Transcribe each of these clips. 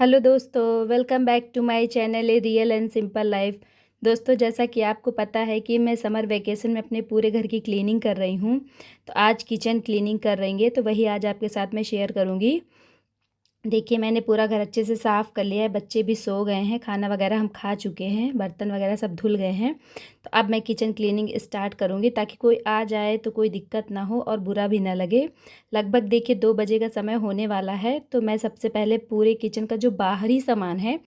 Hello दोस्तों, welcome back to my channel a real and simple life. दोस्तों, जैसा कि आपको पता है कि मैं समर वेकेशन में अपने पूरे घर की क्लीनिंग कर रही हूँ। तो आज किचन क्लीनिंग कर रही है, तो वही आज आपके साथ में शेयर करूँगी। देखिए, मैंने पूरा घर अच्छे से साफ़ कर लिया है। बच्चे भी सो गए हैं, खाना वगैरह हम खा चुके हैं, बर्तन वगैरह सब धुल गए हैं। तो अब मैं किचन क्लीनिंग स्टार्ट करूँगी ताकि कोई आ जाए तो कोई दिक्कत ना हो और बुरा भी ना लगे। लगभग देखिए 2 बजे का समय होने वाला है। तो मैं सबसे पहले पूरे किचन का जो बाहरी सामान है,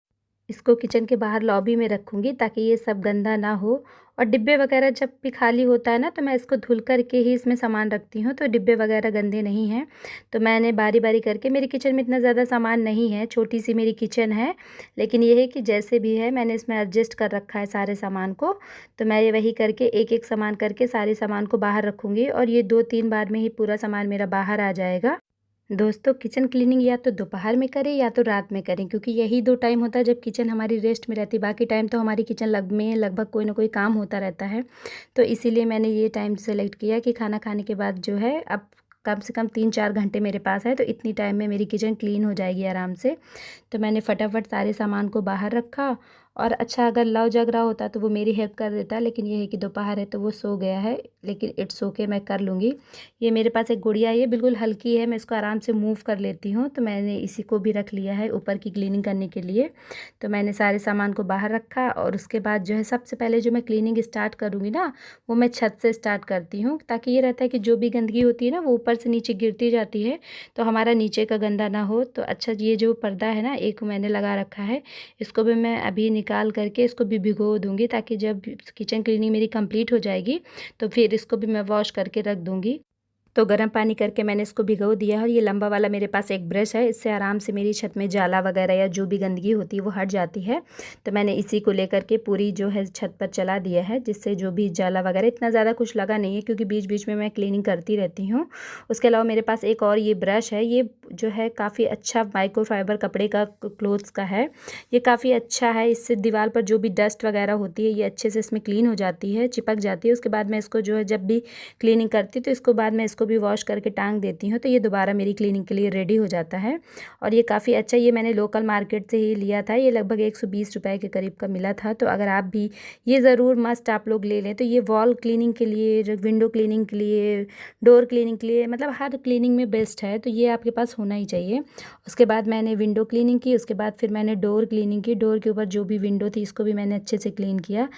इसको किचन के बाहर लॉबी में रखूँगी ताकि ये सब गंदा ना हो। और डिब्बे वगैरह जब भी खाली होता है ना, तो मैं इसको धुल कर के ही इसमें सामान रखती हूँ, तो डिब्बे वगैरह गंदे नहीं हैं। तो मैंने बारी-बारी करके, मेरी किचन में इतना ज़्यादा सामान नहीं है, छोटी-सी मेरी किचन है, लेकिन ये है कि जैसे भी है मैंने इसमें एडजस्ट कर रखा है सारे सामान को। तो मैं ये वही करके एक-एक सामान करके सारे सामान को बाहर रखूँगी और ये 2-3 बार में ही पूरा सामान मेरा बाहर आ जाएगा। दोस्तों, किचन क्लीनिंग या तो दोपहर में करें या तो रात में करें, क्योंकि यही 2 टाइम होता है जब किचन हमारी रेस्ट में रहती है। बाकी टाइम तो हमारी किचन लगभग कोई ना कोई काम होता रहता है। तो इसीलिए मैंने ये टाइम सेलेक्ट किया कि खाना खाने के बाद जो है, अब कम से कम 3-4 घंटे मेरे पास है, तो इतनी टाइम में मेरी किचन क्लीन हो जाएगी आराम से। तो मैंने फटाफट सारे सामान को बाहर रखा। और अच्छा, अगर लव जग रहा होता तो वो मेरी हेल्प कर देता, लेकिन ये है कि दोपहर है तो वो सो गया है। लेकिन इट्स ओके, मैं कर लूँगी। ये मेरे पास एक गुड़िया है, ये बिल्कुल हल्की है, मैं इसको आराम से मूव कर लेती हूँ। तो मैंने इसी को भी रख लिया है ऊपर की क्लीनिंग करने के लिए। तो मैंने सारे सामान को बाहर रखा और उसके बाद जो है, सबसे पहले जो मैं क्लीनिंग स्टार्ट करूँगी ना, वो मैं छत से स्टार्ट करती हूँ, ताकि ये रहता है कि जो भी गंदगी होती है ना, वो ऊपर से नीचे गिरती जाती है, तो हमारा नीचे का गंदा ना हो। तो अच्छा, ये जो पर्दा है ना, एक मैंने लगा रखा है, इसको भी मैं अभी निकाल करके इसको भी भिगो दूँगी, ताकि जब किचन क्लीनिंग मेरी कंप्लीट हो जाएगी तो फिर इसको भी मैं वॉश करके रख दूँगी। तो गर्म पानी करके मैंने इसको भिगो दिया है। और ये लंबा वाला मेरे पास एक ब्रश है, इससे आराम से मेरी छत में जाला वगैरह या जो भी गंदगी होती है वो हट जाती है। तो मैंने इसी को लेकर के पूरी जो है छत पर चला दिया है, जिससे जो भी जाला वगैरह, इतना ज़्यादा कुछ लगा नहीं है क्योंकि बीच बीच में मैं क्लीनिंग करती रहती हूँ। उसके अलावा मेरे पास एक और ये ब्रश है, ये जो है काफ़ी अच्छा माइक्रोफाइबर कपड़े का क्लोथ्स का है। ये काफ़ी अच्छा है, इससे दीवार पर जो भी डस्ट वगैरह होती है ये अच्छे से इसमें क्लीन हो जाती है, चिपक जाती है। उसके बाद मैं इसको जो है, जब भी क्लीनिंग करती हूँ तो इसको बाद में इसको भी वॉश करके टांग देती हूँ, तो ये दोबारा मेरी क्लीनिंग के लिए रेडी हो जाता है। और ये काफ़ी अच्छा, ये मैंने लोकल मार्केट से ही लिया था, ये लगभग 120 रुपए के करीब का मिला था। तो अगर आप भी, ये ज़रूर मस्ट आप लोग ले लें। तो ये वॉल क्लीनिंग के लिए, विंडो क्लीनिंग के लिए, डोर क्लीनिंग के लिए, मतलब हर क्लीनिंग में बेस्ट है, तो ये आपके पास होना ही चाहिए। उसके बाद मैंने विंडो क्लीनिंग की, उसके बाद फिर मैंने डोर क्लीनिंग की। डोर के ऊपर जो भी विंडो थी, इसको भी मैंने अच्छे से क्लीन किया।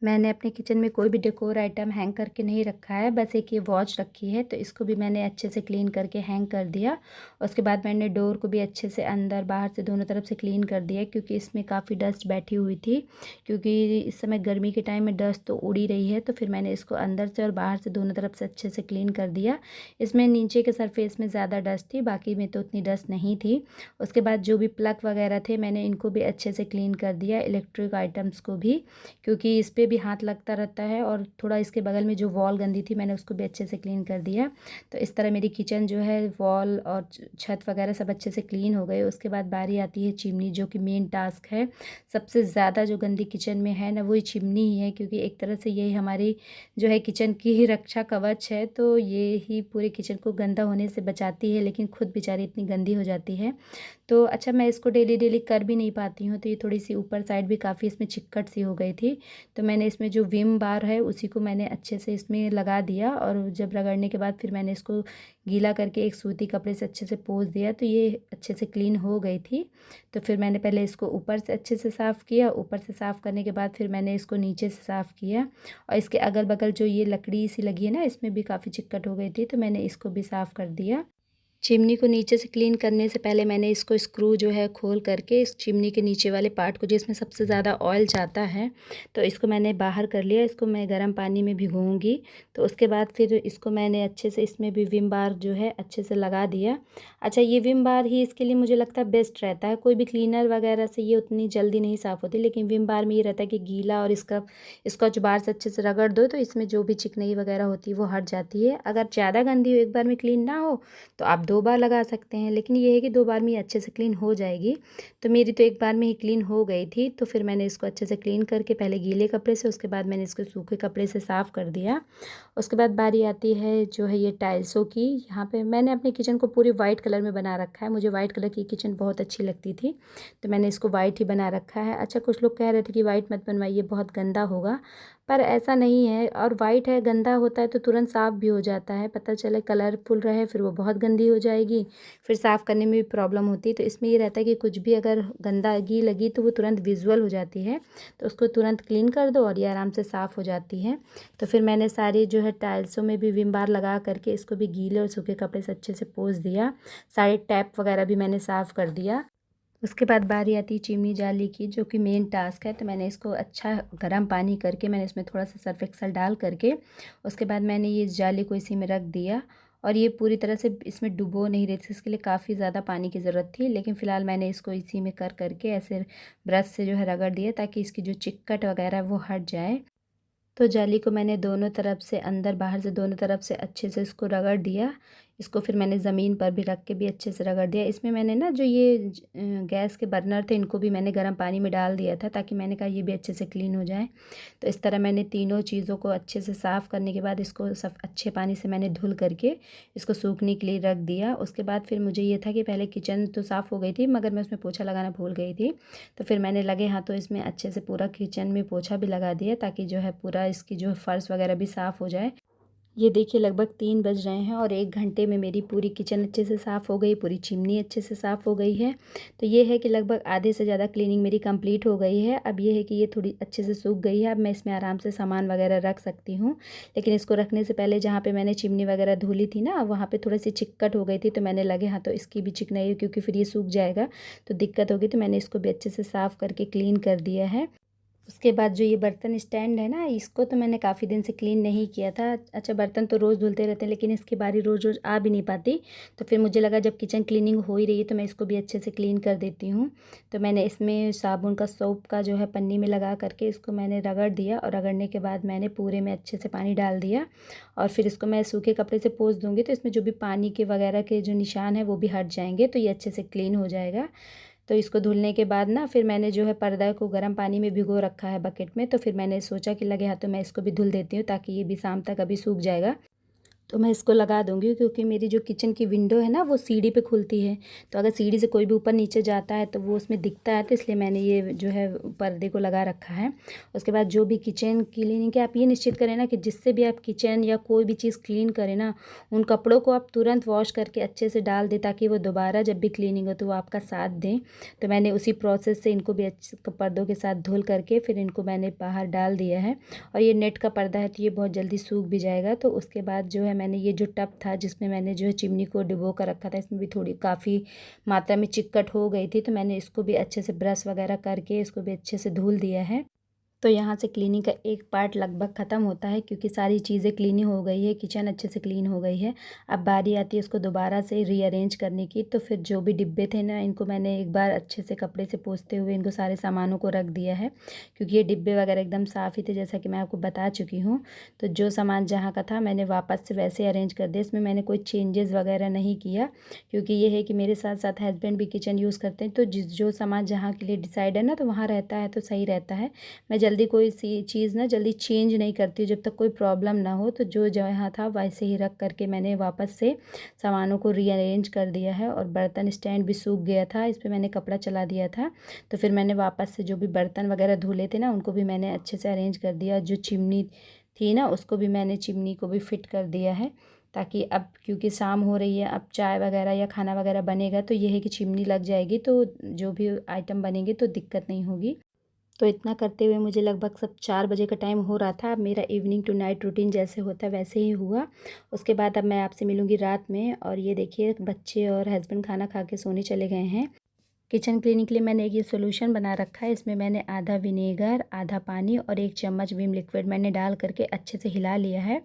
मैंने अपने किचन में कोई भी डेकोर आइटम हैंग करके नहीं रखा है, बस एक ये वॉच रखी है, तो इसको भी मैंने अच्छे से क्लीन करके हैंग कर दिया। उसके बाद मैंने डोर को भी अच्छे से अंदर बाहर से दोनों तरफ से क्लीन कर दिया, क्योंकि इसमें काफ़ी डस्ट बैठी हुई थी। क्योंकि इस समय गर्मी के टाइम में डस्ट तो उड़ ही रही है, तो फिर मैंने इसको अंदर से और बाहर से दोनों तरफ से अच्छे से क्लीन कर दिया। इसमें नीचे के सरफेस में ज़्यादा डस्ट थी, बाकी में तो उतनी डस्ट नहीं थी। उसके बाद जो भी प्लग वगैरह थे, मैंने इनको भी अच्छे से क्लीन कर दिया, इलेक्ट्रिक आइटम्स को भी, क्योंकि इस पर भी हाथ लगता रहता है। और थोड़ा इसके बगल में जो वॉल गंदी थी, मैंने उसको भी अच्छे से क्लीन कर दिया। तो इस तरह मेरी किचन जो है, वॉल और छत वगैरह सब अच्छे से क्लीन हो गए। उसके बाद बारी आती है चिमनी, जो कि मेन टास्क है। सबसे ज़्यादा जो गंदी किचन में है ना, वो चिमनी ही है, क्योंकि एक तरह से यही हमारी जो है किचन की ही रक्षा कवच है। तो ये ही पूरे किचन को गंदा होने से बचाती है, लेकिन खुद बेचारी इतनी गंदी हो जाती है। तो अच्छा, मैं इसको डेली डेली कर भी नहीं पाती हूँ, तो ये थोड़ी सी ऊपर साइड भी काफ़ी इसमें चिक्कट सी हो गई थी। तो मैंने इसमें जो विम बार है, उसी को मैंने अच्छे से इसमें लगा दिया, और जब रगड़ने के बाद फिर मैंने इसको गीला करके एक सूती कपड़े से अच्छे से पोंछ दिया, तो ये अच्छे से क्लीन हो गई थी। तो फिर मैंने पहले इसको ऊपर से अच्छे से साफ़ किया, ऊपर से साफ़ करने के बाद फिर मैंने इसको नीचे से साफ़ किया। और इसके अगल बगल जो ये लकड़ी सी लगी है ना, इसमें भी काफ़ी चिक्कट हो गई थी, तो मैंने इसको भी साफ़ कर दिया। चिमनी को नीचे से क्लीन करने से पहले मैंने इसको स्क्रू जो है खोल करके, इस चिमनी के नीचे वाले पार्ट को, जिसमें सबसे ज़्यादा ऑयल जाता है, तो इसको मैंने बाहर कर लिया। इसको मैं गर्म पानी में भिगोऊंगी। तो उसके बाद फिर इसको मैंने अच्छे से, इसमें भी विम बार जो है अच्छे से लगा दिया। अच्छा, ये विम बार ही इसके लिए मुझे लगता है बेस्ट रहता है। कोई भी क्लीनर वगैरह से ये उतनी जल्दी नहीं साफ़ होती, लेकिन विम बार में ये रहता है कि गीला और इसका स्कॉच बार से अच्छे से रगड़ दो, तो इसमें जो भी चिकनाई वगैरह होती है वो हट जाती है। अगर ज़्यादा गंदी हो, एक बार में क्लीन ना हो, तो आप 2 बार लगा सकते हैं, लेकिन ये है कि 2 बार में ये अच्छे से क्लीन हो जाएगी। तो मेरी तो 1 बार में ही क्लीन हो गई थी, तो फिर मैंने इसको अच्छे से क्लीन करके पहले गीले कपड़े से, उसके बाद मैंने इसको सूखे कपड़े से साफ़ कर दिया। उसके बाद बारी आती है जो है ये टाइल्सों की। यहाँ पे मैंने अपने किचन को पूरी वाइट कलर में बना रखा है। मुझे वाइट कलर की किचन बहुत अच्छी लगती थी, तो मैंने इसको वाइट ही बना रखा है। अच्छा, कुछ लोग कह रहे थे कि वाइट मत बनवाइए, बहुत गंदा होगा, पर ऐसा नहीं है। और वाइट है, गंदा होता है तो तुरंत साफ़ भी हो जाता है। पता चले कलरफुल रहे फिर वो बहुत गंदी हो जाएगी, फिर साफ़ करने में भी प्रॉब्लम होती है। तो इसमें ये रहता है कि कुछ भी अगर गंदगी लगी तो वो तुरंत विजुअल हो जाती है, तो उसको तुरंत क्लीन कर दो और ये आराम से साफ़ हो जाती है। तो फिर मैंने सारी जो है टाइल्सों में भी विम बार लगा करके इसको भी गीले और सूखे कपड़े से अच्छे से पोंछ दिया। सारे टैप वगैरह भी मैंने साफ़ कर दिया। उसके बाद बारी आती है चिमनी जाली की, जो कि मेन टास्क है। तो मैंने इसको अच्छा गर्म पानी करके मैंने इसमें थोड़ा सा सर्फ एक्सल डाल करके उसके बाद मैंने ये जाली को इसी में रख दिया। और ये पूरी तरह से इसमें डुबो नहीं रही थी, इसके लिए काफ़ी ज़्यादा पानी की ज़रूरत थी, लेकिन फ़िलहाल मैंने इसको इसी में कर करके ऐसे ब्रश से जो है रगड़ दिया, ताकि इसकी जो चिक्कट वगैरह है वो हट जाए। तो जाली को मैंने दोनों तरफ से, अंदर बाहर से दोनों तरफ से अच्छे से इसको रगड़ दिया। इसको फिर मैंने ज़मीन पर भी रख के भी अच्छे से रगड़ दिया। इसमें मैंने ना जो ये गैस के बर्नर थे इनको भी मैंने गर्म पानी में डाल दिया था, ताकि मैंने कहा ये भी अच्छे से क्लीन हो जाए। तो इस तरह मैंने तीनों चीज़ों को अच्छे से साफ़ करने के बाद इसको सब अच्छे पानी से मैंने धुल करके इसको सूखने के लिए रख दिया। उसके बाद फिर मुझे ये था कि पहले किचन तो साफ़ हो गई थी, मगर मैं उसमें पोछा लगाना भूल गई थी। तो फिर मैंने लगे हाथों इसमें अच्छे से पूरा किचन में पोछा भी लगा दिया, ताकि जो है पूरा इसकी जो फ़र्श वगैरह भी साफ़ हो जाए। ये देखिए लगभग 3 बज रहे हैं और 1 घंटे में मेरी पूरी किचन अच्छे से साफ़ हो गई, पूरी चिमनी अच्छे से साफ़ हो गई है। तो ये है कि लगभग आधे से ज़्यादा क्लीनिंग मेरी कंप्लीट हो गई है। अब ये है कि ये थोड़ी अच्छे से सूख गई है, अब मैं इसमें आराम से सामान वगैरह रख सकती हूँ। लेकिन इसको रखने से पहले जहाँ पे मैंने चिमनी वगैरह धुली थी ना, वहाँ पे थोड़ी सी चिक्कट हो गई थी, तो मैंने लगे हाँ तो इसकी भी चिकनाई, क्योंकि फिर ये सूख जाएगा तो दिक्कत होगी। तो मैंने इसको भी अच्छे से साफ़ करके क्लीन कर दिया है। उसके बाद जो ये बर्तन स्टैंड है ना, इसको तो मैंने काफ़ी दिन से क्लीन नहीं किया था। अच्छा, बर्तन तो रोज़ धुलते रहते हैं, लेकिन इसकी बारी रोज़ रोज़ आ भी नहीं पाती। तो फिर मुझे लगा जब किचन क्लीनिंग हो ही रही है तो मैं इसको भी अच्छे से क्लीन कर देती हूँ। तो मैंने इसमें साबुन का, सोप का जो है पन्नी में लगा करके इसको मैंने रगड़ दिया, और रगड़ने के बाद मैंने पूरे में अच्छे से पानी डाल दिया। और फिर इसको मैं सूखे कपड़े से पोंछ दूँगी, तो इसमें जो भी पानी के वगैरह के जो निशान है वो भी हट जाएंगे, तो ये अच्छे से क्लीन हो जाएगा। तो इसको धुलने के बाद ना फिर मैंने जो है पर्दा को गर्म पानी में भिगो रखा है बकेट में। तो फिर मैंने सोचा कि लगे हाथ तो मैं इसको भी धुल देती हूँ, ताकि ये भी शाम तक अभी सूख जाएगा। तो मैं इसको लगा दूँगी, क्योंकि मेरी जो किचन की विंडो है ना वो सीढ़ी पे खुलती है। तो अगर सीढ़ी से कोई भी ऊपर नीचे जाता है तो वो उसमें दिखता है, तो इसलिए मैंने ये जो है पर्दे को लगा रखा है। उसके बाद जो भी किचन क्लीनिंग के आप ये निश्चित करें ना कि जिससे भी आप किचन या कोई भी चीज़ क्लीन करें ना, उन कपड़ों को आप तुरंत वॉश करके अच्छे से डाल दें, ताकि वो दोबारा जब भी क्लीनिंग हो तो वो आपका साथ दें। तो मैंने उसी प्रोसेस से इनको भी अच्छे पर्दों के साथ धुल करके फिर इनको मैंने बाहर डाल दिया है। और ये नेट का पर्दा है तो ये बहुत जल्दी सूख भी जाएगा। तो उसके बाद जो है मैंने ये जो टब था जिसमें मैंने जो है चिमनी को डुबो कर रखा था, इसमें भी थोड़ी काफ़ी मात्रा में चिक्कट हो गई थी, तो मैंने इसको भी अच्छे से ब्रश वगैरह करके इसको भी अच्छे से धुल दिया है। तो यहाँ से क्लीनिंग का एक पार्ट लगभग ख़त्म होता है, क्योंकि सारी चीज़ें क्लीनिंग हो गई है, किचन अच्छे से क्लीन हो गई है। अब बारी आती है इसको दोबारा से रीअरेंज करने की। तो फिर जो भी डिब्बे थे ना, इनको मैंने एक बार अच्छे से कपड़े से पोंछते हुए इनको सारे सामानों को रख दिया है, क्योंकि ये डिब्बे वगैरह एकदम साफ़ ही थे, जैसा कि मैं आपको बता चुकी हूँ। तो जो सामान जहाँ का था मैंने वापस से वैसे अरेंज कर दिया, इसमें मैंने कोई चेंजेस वगैरह नहीं किया, क्योंकि ये है कि मेरे साथ साथ हस्बैंड भी किचन यूज़ करते हैं। तो जो सामान जहाँ के लिए डिसाइड है ना, तो वहाँ रहता है तो सही रहता है। मैं जल्दी कोई सी चीज़ ना जल्दी चेंज नहीं करती हूँ जब तक कोई प्रॉब्लम ना हो। तो जो जहाँ था वैसे ही रख करके मैंने वापस से सामानों को रीअरेंज कर दिया है। और बर्तन स्टैंड भी सूख गया था, इस पर मैंने कपड़ा चला दिया था। तो फिर मैंने वापस से जो भी बर्तन वगैरह धुले थे ना, उनको भी मैंने अच्छे से अरेंज कर दिया। जो चिमनी थी ना, उसको भी मैंने चिमनी को भी फिट कर दिया है, ताकि अब क्योंकि शाम हो रही है, अब चाय वगैरह या खाना वगैरह बनेगा तो ये है कि चिमनी लग जाएगी, तो जो भी आइटम बनेंगे तो दिक्कत नहीं होगी। तो इतना करते हुए मुझे लगभग सब 4 बजे का टाइम हो रहा था। अब मेरा इवनिंग टू नाइट रूटीन जैसे होता है वैसे ही हुआ। उसके बाद अब मैं आपसे मिलूँगी रात में। और ये देखिए बच्चे और हस्बैंड खाना खा के सोने चले गए हैं। किचन क्लीनिंग के लिए मैंने एक ये सॉल्यूशन बना रखा है। इसमें मैंने आधा विनेगर, आधा पानी और 1 चम्मच विम लिक्विड मैंने डाल करके अच्छे से हिला लिया है।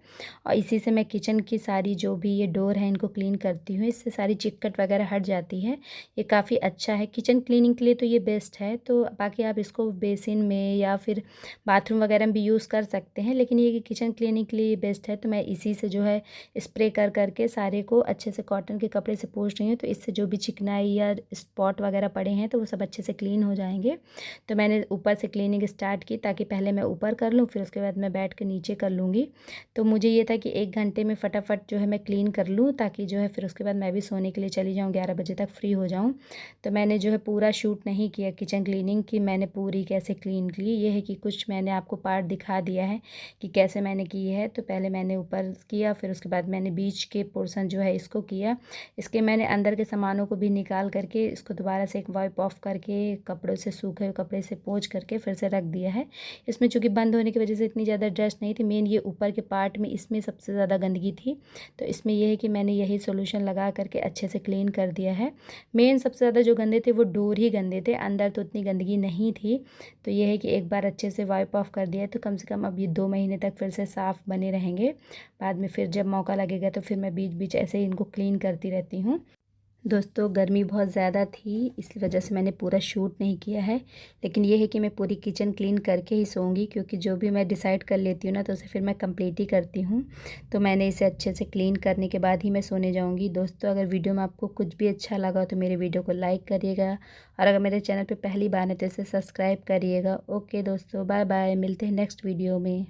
और इसी से मैं किचन की सारी जो भी ये डोर है इनको क्लीन करती हूँ। इससे सारी चिकट वगैरह हट जाती है। ये काफ़ी अच्छा है किचन क्लीनिंग के लिए, तो ये बेस्ट है। तो बाकी आप इसको बेसिन में या फिर बाथरूम वगैरह में भी यूज़ कर सकते हैं, लेकिन ये कि किचन क्लीनिंग के लिए ये बेस्ट है। तो मैं इसी से जो है स्प्रे कर करके सारे को अच्छे से कॉटन के कपड़े से पोंछ रही हूँ। तो इससे जो भी चिकनाई या स्पॉट वगैरह पड़े हैं तो वो सब अच्छे से क्लीन हो जाएंगे। तो मैंने ऊपर से क्लीनिंग स्टार्ट की, ताकि पहले मैं ऊपर कर लूँ, फिर उसके बाद मैं बैठ के नीचे कर लूँगी। तो मुझे ये था कि 1 घंटे में फटाफट जो है मैं क्लीन कर लूँ, ताकि जो है फिर उसके बाद मैं भी सोने के लिए चली जाऊँ, 11 बजे तक फ्री हो जाऊँ। तो मैंने जो है पूरा शूट नहीं किया किचन क्लीनिंग की, मैंने पूरी कैसे क्लीन की। ये है कि कुछ मैंने आपको पार्ट दिखा दिया है कि कैसे मैंने की है। तो पहले मैंने ऊपर किया, फिर उसके बाद मैंने बीच के पोर्शन जो है इसको किया। इसके मैंने अंदर के सामानों को भी निकाल करके इसको दोबारा से एक वाइप ऑफ करके कपड़ों से, सूखे कपड़े से पोंछ करके फिर से रख दिया है। इसमें चूँकि बंद होने की वजह से इतनी ज़्यादा डस्ट नहीं थी। मेन ये ऊपर के पार्ट में इसमें सबसे ज़्यादा गंदगी थी। तो इसमें यह है कि मैंने यही सोल्यूशन लगा करके अच्छे से क्लीन कर दिया है। मेन सबसे ज़्यादा जो गंदे थे वो डोर ही गंदे थे, अंदर तो उतनी गंदगी नहीं थी। तो ये है कि एक बार अच्छे से वाइप ऑफ कर दिया, तो कम से कम अब ये 2 महीने तक फिर से साफ़ बने रहेंगे। बाद में फिर जब मौका लगेगा तो फिर मैं बीच बीच ऐसे ही इनको क्लीन करती रहती हूँ। दोस्तों गर्मी बहुत ज़्यादा थी, इस वजह से मैंने पूरा शूट नहीं किया है, लेकिन ये है कि मैं पूरी किचन क्लीन करके ही सोऊंगी, क्योंकि जो भी मैं डिसाइड कर लेती हूँ ना तो उसे फिर मैं कंप्लीट ही करती हूँ। तो मैंने इसे अच्छे से क्लीन करने के बाद ही मैं सोने जाऊँगी। दोस्तों अगर वीडियो में आपको कुछ भी अच्छा लगा तो मेरे वीडियो को लाइक करिएगा, और अगर मेरे चैनल पर पहली बार है तो इसे सब्सक्राइब करिएगा। ओके दोस्तों, बाय बाय, मिलते हैं नेक्स्ट वीडियो में।